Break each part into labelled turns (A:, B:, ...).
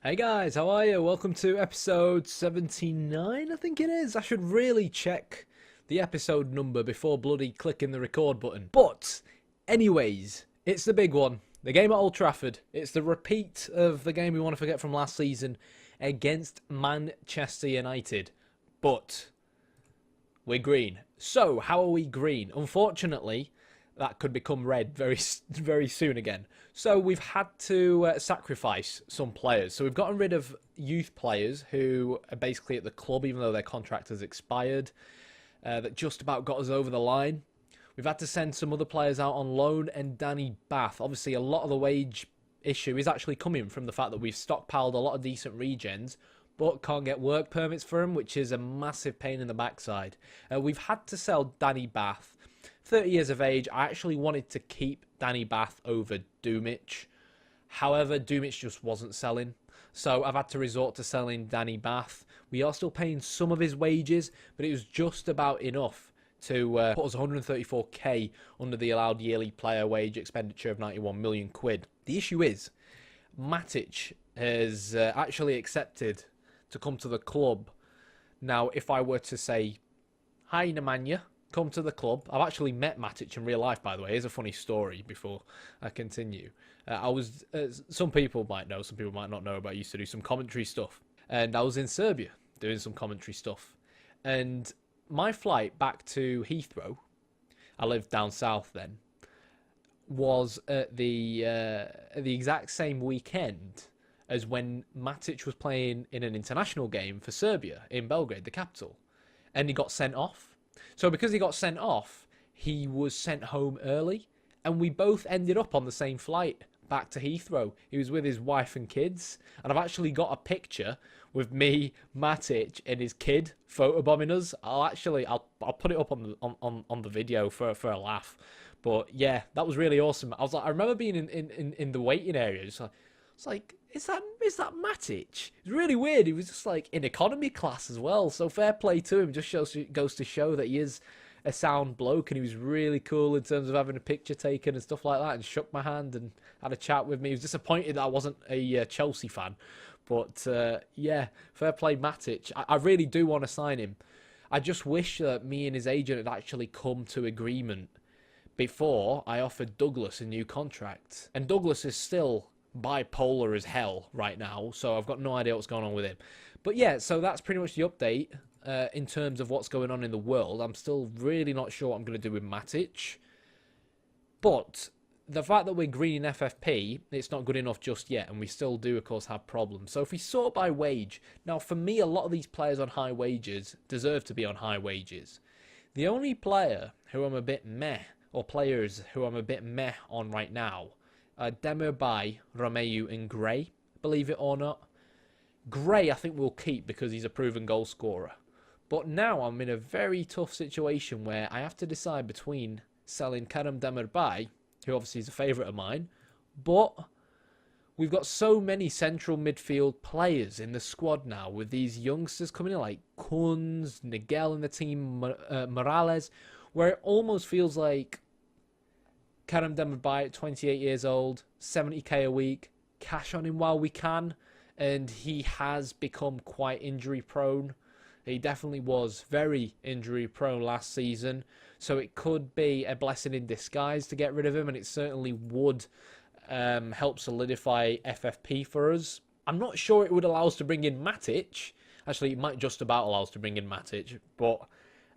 A: Hey guys, how are you? Welcome to episode 79, I think it is. I should really check the episode number before bloody clicking the record button. But, anyways, it's the big one. The game at Old Trafford. It's the repeat of the game we want to forget from last season against Manchester United. But, we're green. So, how are we green? Unfortunately, that could become red very, very soon again. So we've had to sacrifice some players. So we've gotten rid of youth players who are basically at the club, even though their contract has expired, that just about got us over the line. We've had to send some other players out on loan, and Danny Bath. Obviously, a lot of the wage issue is actually coming from the fact that we've stockpiled a lot of decent regens, but can't get work permits for him, which is a massive pain in the backside. We've had to sell Danny Bath. 30 years of age. I actually wanted to keep Danny Bath over Dumic. However, Dumic just wasn't selling. So I've had to resort to selling Danny Bath. We are still paying some of his wages, but it was just about enough to put us 134k under the allowed yearly player wage expenditure of 91 million quid. The issue is, Matic has actually accepted to come to the club. Now, if I were to say, hi Nemanja, come to the club. I've actually met Matic in real life, by the way. Here's a funny story before I continue. Some people might know, some people might not know, but I used to do some commentary stuff. And I was in Serbia doing some commentary stuff. And my flight back to Heathrow, I lived down south then, was at the exact same weekend as when Matic was playing in an international game for Serbia in Belgrade, the capital. And he got sent off. So because he got sent off, he was sent home early, and we both ended up on the same flight back to Heathrow. He was with his wife and kids, and I've actually got a picture with me, Matic, and his kid photobombing us. I'll put it up on the video for a laugh. But yeah, that was really awesome. I remember being in the waiting area. It's like, is that Matic? It's really weird. He was just like in economy class as well. So fair play to him. Just goes to show that he is a sound bloke, and he was really cool in terms of having a picture taken and stuff like that, and shook my hand and had a chat with me. He was disappointed that I wasn't a Chelsea fan. But yeah, fair play Matic. I really do want to sign him. I just wish that me and his agent had actually come to agreement before I offered Douglas a new contract. And Douglas is still bipolar as hell right now, so I've got no idea what's going on with him. But yeah, so that's pretty much the update in terms of what's going on in the world. I'm still really not sure what I'm going to do with Matic, but the fact that we're green in FFP, it's not good enough just yet, and we still do, of course, have problems. So if we sort by wage, now for me, a lot of these players on high wages deserve to be on high wages. The only player who I'm a bit meh, or players who I'm a bit meh on right now, Demirbay, Romeu and Gray, believe it or not. Gray I think we'll keep because he's a proven goal scorer. But now I'm in a very tough situation where I have to decide between selling Kerem Demirbay, who obviously is a favourite of mine, but we've got so many central midfield players in the squad now with these youngsters coming in like Kunz, Nigel in the team, Morales, where it almost feels like Kerem Demirbay at 28 years old, 70k a week, cash on him while we can, and he has become quite injury prone. He definitely was very injury prone last season, so it could be a blessing in disguise to get rid of him, and it certainly would help solidify FFP for us. I'm not sure it would allow us to bring in Matic. Actually, it might just about allow us to bring in Matic, but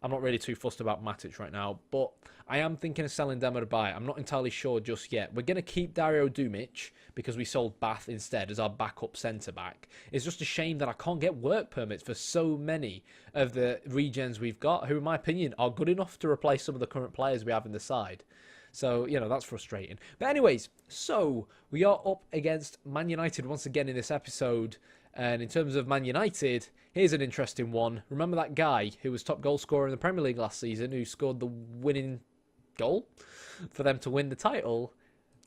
A: I'm not really too fussed about Matic right now, but I am thinking of selling Demirbay. I'm not entirely sure just yet. We're going to keep Dario Dumic because we sold Bath instead as our backup centre-back. It's just a shame that I can't get work permits for so many of the regens we've got, who in my opinion are good enough to replace some of the current players we have in the side. So, you know, that's frustrating. But anyways, so we are up against Man United once again in this episode. And in terms of Man United, here's an interesting one. Remember that guy who was top goal scorer in the Premier League last season, who scored the winning goal for them to win the title?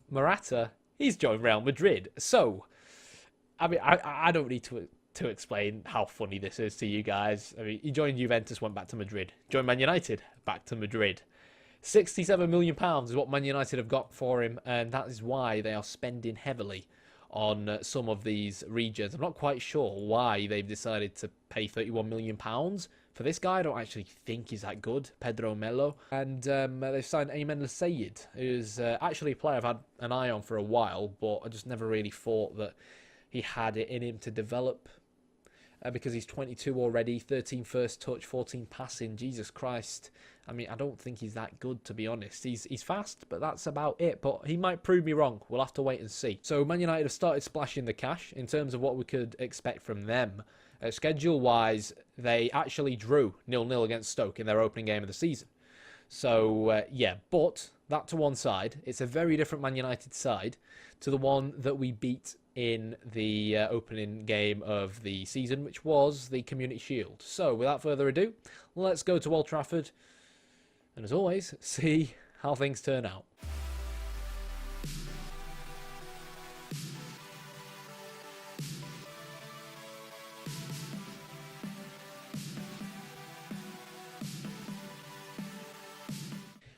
A: Morata, he's joined Real Madrid. So, I mean, I don't need to explain how funny this is to you guys. I mean, he joined Juventus, went back to Madrid. Joined Man United, back to Madrid. £67 million is what Man United have got for him, and that is why they are spending heavily on some of these regions. I'm not quite sure why they've decided to pay £31 million for this guy. I don't actually think he's that good, Pedro Melo. And they've signed Ayman Sayed, who's actually a player I've had an eye on for a while, but I just never really thought that he had it in him to develop. Because he's 22 already, 13 first touch, 14 passing. Jesus Christ. I mean, I don't think he's that good, to be honest. He's fast, but that's about it. But he might prove me wrong. We'll have to wait and see. So Man United have started splashing the cash in terms of what we could expect from them. Schedule-wise, they actually drew 0-0 against Stoke in their opening game of the season. So, yeah, but that to one side. It's a very different Man United side to the one that we beat in the opening game of the season, which was the Community Shield. So, without further ado, let's go to Old Trafford and, as always, see how things turn out.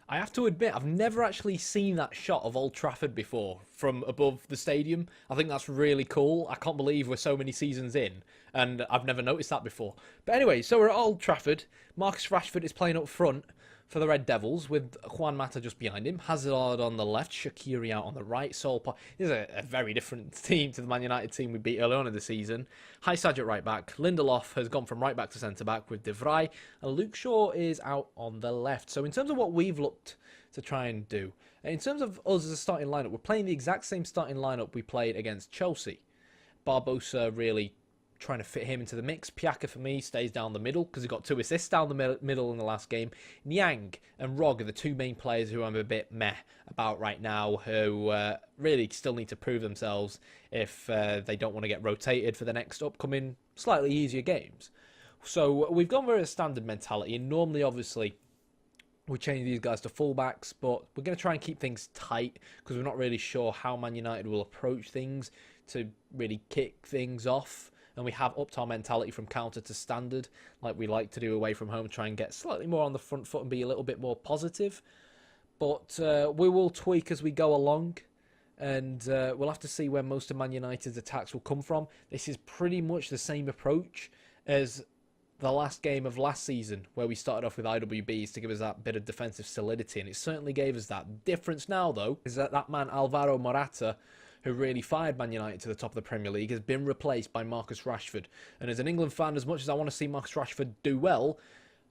A: I have to admit, I've never actually seen that shot of Old Trafford before from above the stadium. I think that's really cool. I can't believe we're so many seasons in, and I've never noticed that before. But anyway, so we're at Old Trafford. Marcus Rashford is playing up front for the Red Devils, with Juan Mata just behind him. Hazard on the left, Shaqiri out on the right. This is a very different team to the Man United team we beat early on in the season. Sajid at right back. Lindelof has gone from right back to centre back with De Vrij, and Luke Shaw is out on the left. So in terms of what we've looked to try and do, in terms of us as a starting lineup, we're playing the exact same starting lineup we played against Chelsea. Barbosa really trying to fit him into the mix. Piaka, for me, stays down the middle because he got 2 assists down the middle in the last game. Niang and Rog are the 2 main players who I'm a bit meh about right now, who really still need to prove themselves if they don't want to get rotated for the next upcoming slightly easier games. So we've gone for a standard mentality, and normally, obviously, we change these guys to fullbacks, but we're going to try and keep things tight because we're not really sure how Man United will approach things to really kick things off. And we have upped our mentality from counter to standard, like we like to do away from home, try and get slightly more on the front foot and be a little bit more positive. But we will tweak as we go along, and we'll have to see where most of Man United's attacks will come from. This is pretty much the same approach as the last game of last season, where we started off with IWBs to give us that bit of defensive solidity, and it certainly gave us that. The difference now, though, is that man Alvaro Morata, who really fired Man United to the top of the Premier League, has been replaced by Marcus Rashford. And as an England fan, as much as I want to see Marcus Rashford do well,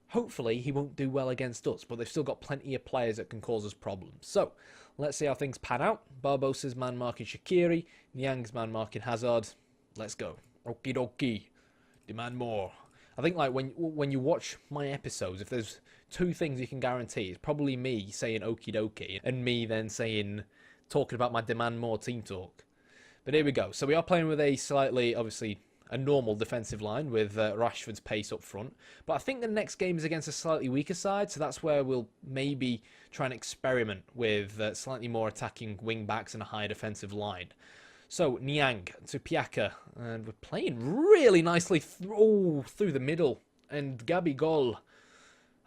A: hopefully he won't do well against us, but they've still got plenty of players that can cause us problems. So, let's see how things pan out. Barbosa's man marking Shaqiri, Niang's man marking Hazard. Let's go. Okie dokie. Demand more. I think like when you watch my episodes, if there's 2 things you can guarantee, it's probably me saying okie dokie and me then talking about my demand more team talk. But here we go. So we are playing with a slightly, obviously, a normal defensive line with Rashford's pace up front. But I think the next game is against a slightly weaker side, so that's where we'll maybe try and experiment with slightly more attacking wing backs and a higher defensive line. So Niang to Piaka, and we're playing really nicely through the middle. And Gabigol,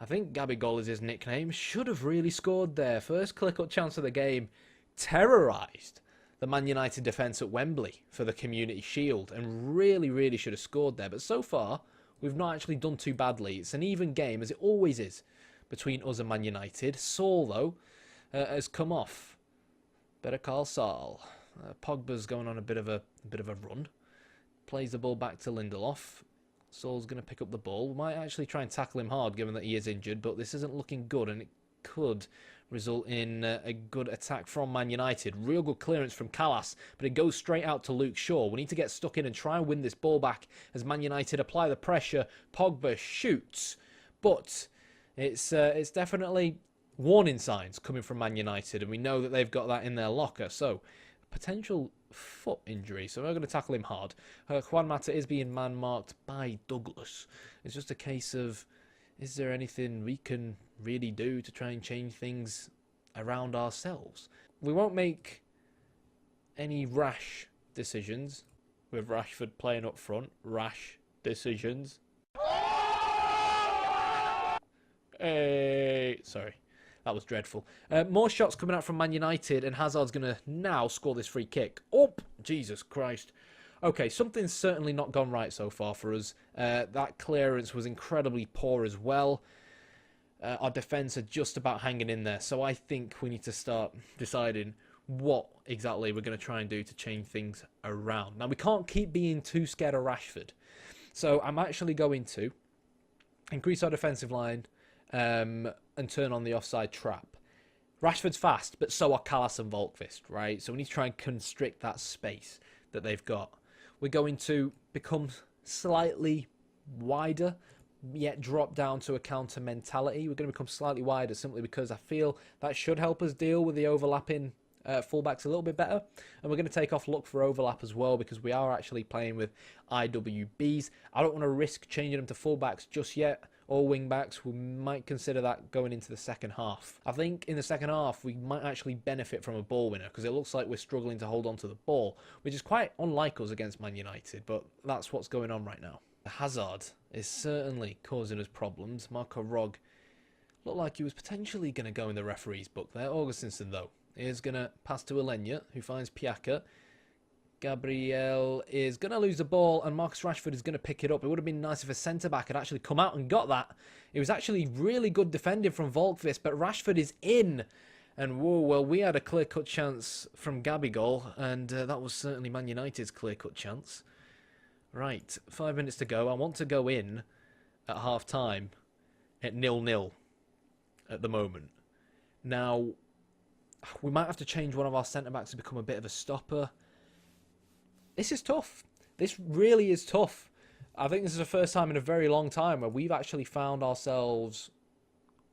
A: I think Gabigol is his nickname, should have really scored there. First click-up chance of the game. Terrorised the Man United defence at Wembley for the Community Shield, and really should have scored there. But so far, we've not actually done too badly. It's an even game, as it always is, between us and Man United. Saul, though, has come off. Better call Saul. Pogba's going on a bit of a run. Plays the ball back to Lindelof. Saul's going to pick up the ball. We might actually try and tackle him hard, given that he is injured, but this isn't looking good, and it could result in a good attack from Man United. Real good clearance from Callas, but it goes straight out to Luke Shaw. We need to get stuck in and try and win this ball back as Man United apply the pressure. Pogba shoots, but it's definitely warning signs coming from Man United, and we know that they've got that in their locker. So, potential foot injury, so we're going to tackle him hard. Juan Mata is being man-marked by Douglas. It's just a case of, is there anything we can really do to try and change things around ourselves? We won't make any rash decisions with Rashford playing up front. Rash decisions. Hey, sorry. That was dreadful. More shots coming out from Man United, and Hazard's going to now score this free kick. Up! Jesus Christ. Okay, something's certainly not gone right so far for us. That clearance was incredibly poor as well. Our defence are just about hanging in there, so I think we need to start deciding what exactly we're going to try and do to change things around. Now, we can't keep being too scared of Rashford, so I'm actually going to increase our defensive line and turn on the offside trap. Rashford's fast, but so are Callas and Volkvist, right? So we need to try and constrict that space that they've got. We're going to become slightly wider, yet drop down to a counter mentality. We're going to become slightly wider simply because I feel that should help us deal with the overlapping fullbacks a little bit better. And we're going to take off look for overlap as well because we are actually playing with IWBs. I don't want to risk changing them to fullbacks just yet, or wing backs. We might consider that going into the second half. I think in the second half we might actually benefit from a ball winner because it looks like we're struggling to hold on to the ball, which is quite unlike us against Man United, but that's what's going on right now. Hazard is certainly causing us problems. Marco Rog looked like he was potentially going to go in the referee's book there. Augustinson, though, is going to pass to Alenya, who finds Piaka. Gabriel is going to lose the ball, and Marcus Rashford is going to pick it up. It would have been nice if a centre-back had actually come out and got that. It was actually really good defending from Volkvist, but Rashford is in. And whoa, well, we had a clear-cut chance from Gabigol, and that was certainly Man United's clear-cut chance. Right, 5 minutes to go. I want to go in at half-time at 0-0 at the moment. Now, we might have to change one of our centre-backs to become a bit of a stopper. This is tough. This really is tough. I think this is the first time in a very long time where we've actually found ourselves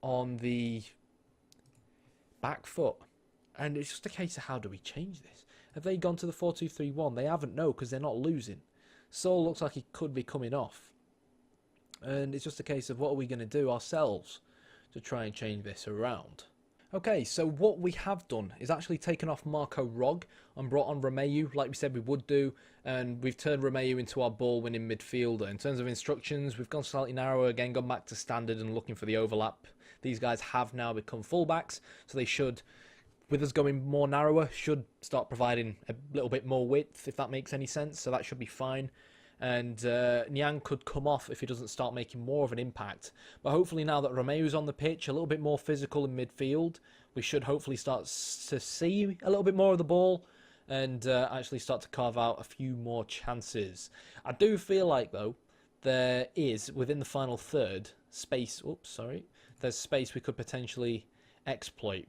A: on the back foot. And it's just a case of how do we change this? Have they gone to the 4-2-3-1? They haven't, no, because they're not losing. Saul looks like he could be coming off. And it's just a case of what are we going to do ourselves to try and change this around. Okay, so what we have done is actually taken off Marco Rog and brought on Romeu, like we said we would do, and we've turned Romeu into our ball-winning midfielder. In terms of instructions, we've gone slightly narrower again, gone back to standard and looking for the overlap. These guys have now become fullbacks, so they should, with us going more narrower, should start providing a little bit more width, if that makes any sense, so that should be fine. And Niang could come off if he doesn't start making more of an impact. But hopefully now that Romeu's on the pitch, a little bit more physical in midfield, we should hopefully start to see a little bit more of the ball and actually start to carve out a few more chances. I do feel like, though, there is, within the final third, space... Oops, sorry. There's space we could potentially exploit,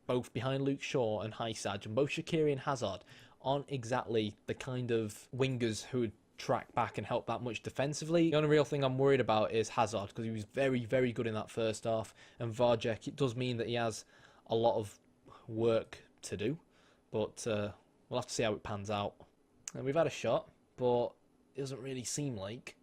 A: both behind Luke Shaw and Hysaj, and both Shaqiri and Hazard aren't exactly the kind of wingers who would track back and help that much defensively. The only real thing I'm worried about is Hazard, because he was very, very good in that first half, and Varjek, it does mean that he has a lot of work to do, but we'll have to see how it pans out. And we've had a shot, but it doesn't really seem like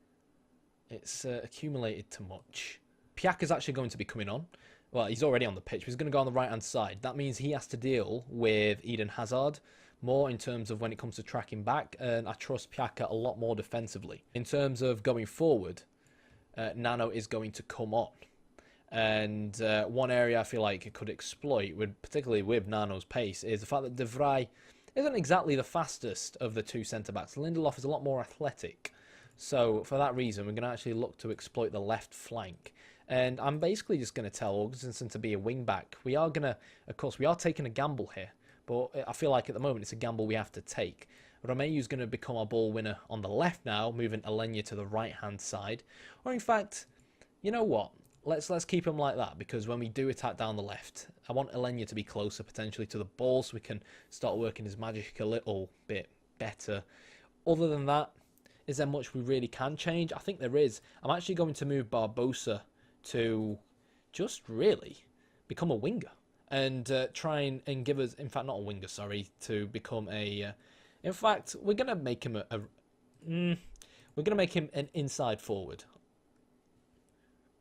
A: it's accumulated too much. Piaka's actually going to be coming on. Well, he's already on the pitch, but he's going to go on the right-hand side. That means he has to deal with Eden Hazard more in terms of when it comes to tracking back, and I trust Piaka a lot more defensively. In terms of going forward, Nano is going to come on. And one area I feel like it could exploit, particularly with Nano's pace, is the fact that De Vrij isn't exactly the fastest of the two centre-backs. Lindelof is a lot more athletic. So for that reason, we're going to actually look to exploit the left flank. And I'm basically just going to tell Augustinson to be a wing-back. We are going to, of course, we are taking a gamble here. But I feel like at the moment it's a gamble we have to take. Romeu's going to become our ball winner on the left now, moving Alenya to the right-hand side. Or in fact, you know what? Let's keep him like that, because when we do attack down the left, I want Alenya to be closer potentially to the ball so we can start working his magic a little bit better. Other than that, is there much we really can change? I think there is. I'm actually going to move Barbosa to just really become a winger. And try and give us, in fact, not a winger, sorry, to become a. In fact, we're gonna make him we're gonna make him an inside forward.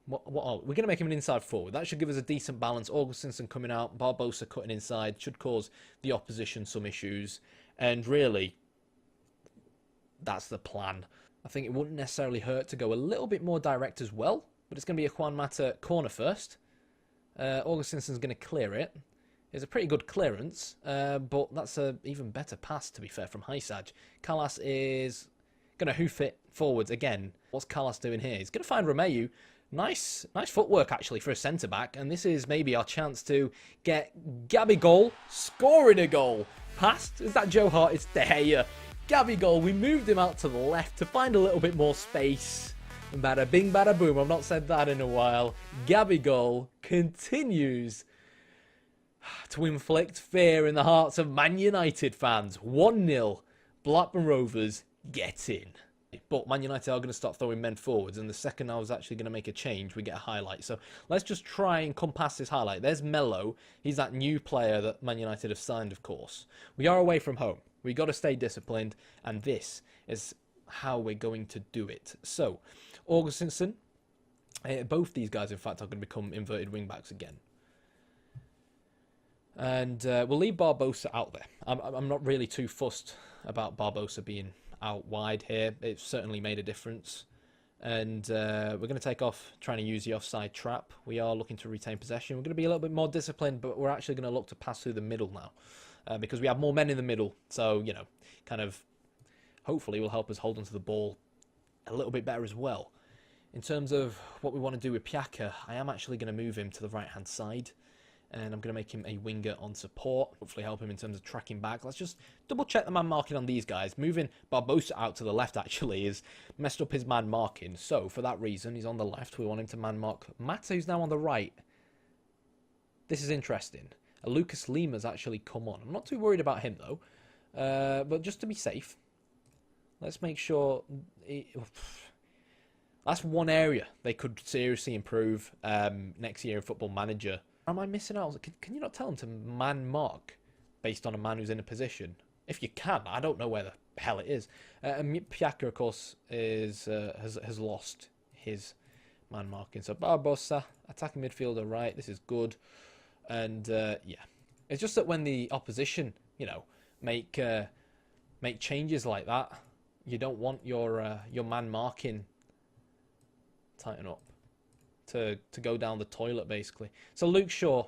A: We're gonna make him an inside forward. That should give us a decent balance. Augustinson coming out, Barbosa cutting inside should cause the opposition some issues, and really, that's the plan. I think it wouldn't necessarily hurt to go a little bit more direct as well, but it's gonna be a Juan Mata corner first. Augustinsson's going to clear it. It's a pretty good clearance, but that's an even better pass, to be fair, from Hysaj. Callas is going to hoof it forwards again. What's Callas doing here? He's going to find Romeu. Nice footwork, actually, for a centre-back. And this is maybe our chance to get Gabigol scoring a goal. Past, is that Joe Hart? It's De Gea. Gabigol, we moved him out to the left to find a little bit more space. And bada bing, bada boom. I've not said that in a while. Gabigol continues to inflict fear in the hearts of Man United fans. 1-0. Blackburn Rovers get in. But Man United are going to start throwing men forwards, and the second I was actually going to make a change, we get a highlight. So let's just try and come past this highlight. There's Melo. He's that new player that Man United have signed, of course. We are away from home. We got to stay disciplined, and this is how we're going to do it. So, Augustinson, both these guys, in fact, are going to become inverted wing-backs again. And we'll leave Barbosa out there. I'm not really too fussed about Barbosa being out wide here. It's certainly made a difference. And we're going to take off trying to use the offside trap. We are looking to retain possession. We're going to be a little bit more disciplined, but we're actually going to look to pass through the middle now. Because we have more men in the middle. So, you know, kind of hopefully will help us hold onto the ball a little bit better as well. In terms of what we want to do with Piaka, I am actually going to move him to the right-hand side. And I'm going to make him a winger on support. Hopefully help him in terms of tracking back. Let's just double check the man marking on these guys. Moving Barbosa out to the left actually is messed up his man marking. So for that reason, he's on the left. We want him to man mark Mata, who's now on the right. This is interesting. Lucas Lima's actually come on. I'm not too worried about him though. But just to be safe, let's make sure... That's one area they could seriously improve next year in Football Manager. Am I missing out? Can you not tell him to man mark based on a man who's in a position? If you can, I don't know where the hell it is. Piaka, of course, has lost his man marking. So Barbosa, attacking midfielder, right? This is good. And yeah, it's just that when the opposition, you know, make changes like that, you don't want your man marking tighten up. To go down the toilet, basically. So Luke Shaw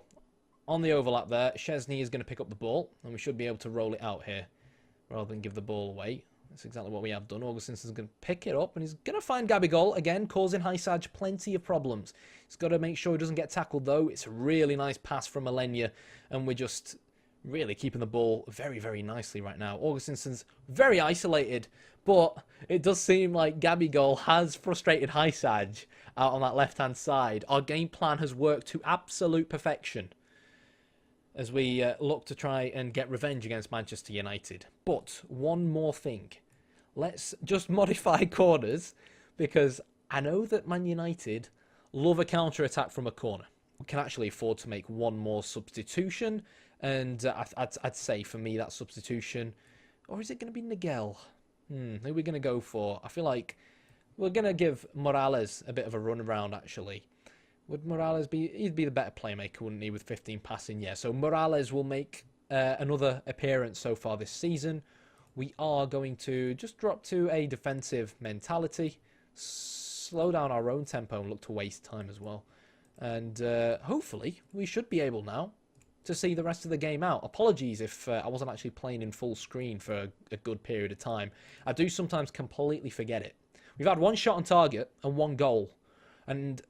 A: on the overlap there. Szczesny is going to pick up the ball, and we should be able to roll it out here rather than give the ball away. That's exactly what we have done. Augustinson's going to pick it up, and he's going to find Gabigol, again, causing Hysaj plenty of problems. He's got to make sure he doesn't get tackled, though. It's a really nice pass from Alenia, and we're just really keeping the ball very, very nicely right now. Augustinson's very isolated, but it does seem like Gabigol has frustrated Hysaj out on that left-hand side. Our game plan has worked to absolute perfection as we look to try and get revenge against Manchester United. But one more thing. Let's just modify corners, because I know that Man United love a counter-attack from a corner. We can actually afford to make one more substitution, and I'd say for me that substitution, or is it going to be Nigel? Who are we going to go for? I feel like we're going to give Morales a bit of a run around, actually. Would Morales be... He'd be the better playmaker, wouldn't he, with 15 passing? Yeah, so Morales will make another appearance so far this season. We are going to just drop to a defensive mentality, slow down our own tempo and look to waste time as well. And hopefully we should be able now to see the rest of the game out. Apologies if I wasn't actually playing in full screen for a good period of time. I do sometimes completely forget it. We've had one shot on target and one goal. And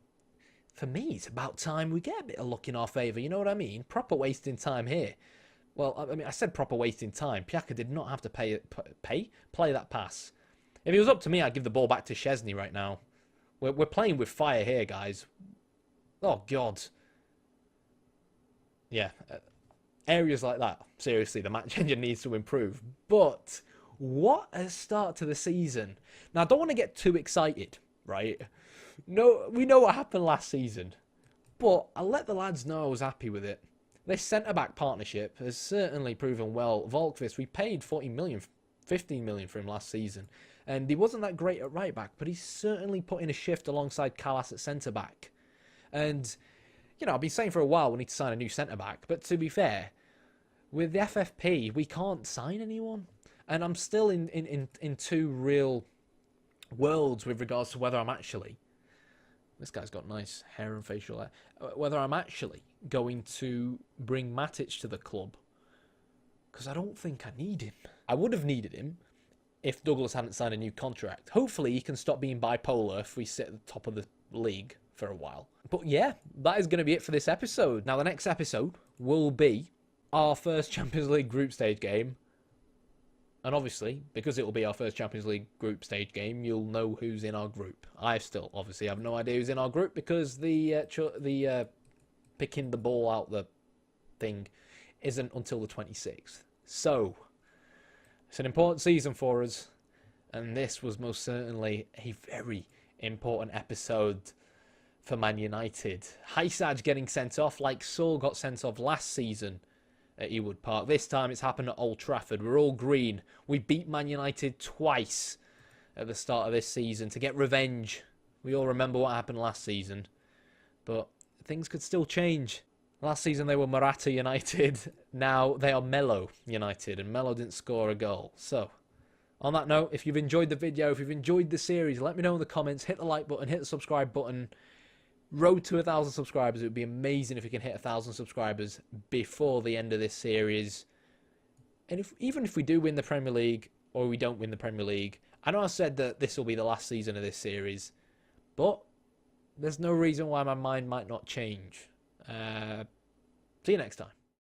A: for me, it's about time we get a bit of luck in our favour. You know what I mean? Proper wasting time here. Well, I mean, I said proper wasting time. Piaka did not have to play that pass. If it was up to me, I'd give the ball back to Szczesny right now. We're playing with fire here, guys. Oh, God. Yeah. Areas like that, seriously, the match engine needs to improve. But what a start to the season. Now, I don't want to get too excited, right? No, we know what happened last season. But I'll let the lads know I was happy with it. This centre-back partnership has certainly proven well. Volkvist, we paid 40 million, 15 million for him last season. And he wasn't that great at right-back, but he's certainly put in a shift alongside Callas at centre-back. And, you know, I've been saying for a while we need to sign a new centre-back. But to be fair, with the FFP, we can't sign anyone. And I'm still in two real worlds with regards to whether I'm actually This guy's got nice hair and facial hair. Whether I'm actually going to bring Matic to the club, because I don't think I need him. I would have needed him if Douglas hadn't signed a new contract. Hopefully he can stop being bipolar if we sit at the top of the league for a while. But yeah, that is going to be it for this episode. Now the next episode will be our first Champions League group stage game. And obviously, because it will be our first Champions League group stage game, you'll know who's in our group. I still obviously have no idea who's in our group because the picking the ball out the thing isn't until the 26th. So, it's an important season for us. And this was most certainly a very important episode for Man United. Hysaj getting sent off like Saul got sent off last season at Ewood Park. This time it's happened at Old Trafford. We're all green. We beat Man United twice at the start of this season to get revenge. We all remember what happened last season. But things could still change. Last season they were Morata United. Now they are Melo United. And Melo didn't score a goal. So, on that note, if you've enjoyed the video, if you've enjoyed the series, let me know in the comments. Hit the like button, hit the subscribe button. Road to 1,000 subscribers. It would be amazing if we can hit 1,000 subscribers before the end of this series. And even if we do win the Premier League or we don't win the Premier League, I know I said that this will be the last season of this series, but there's no reason why my mind might not change. See you next time.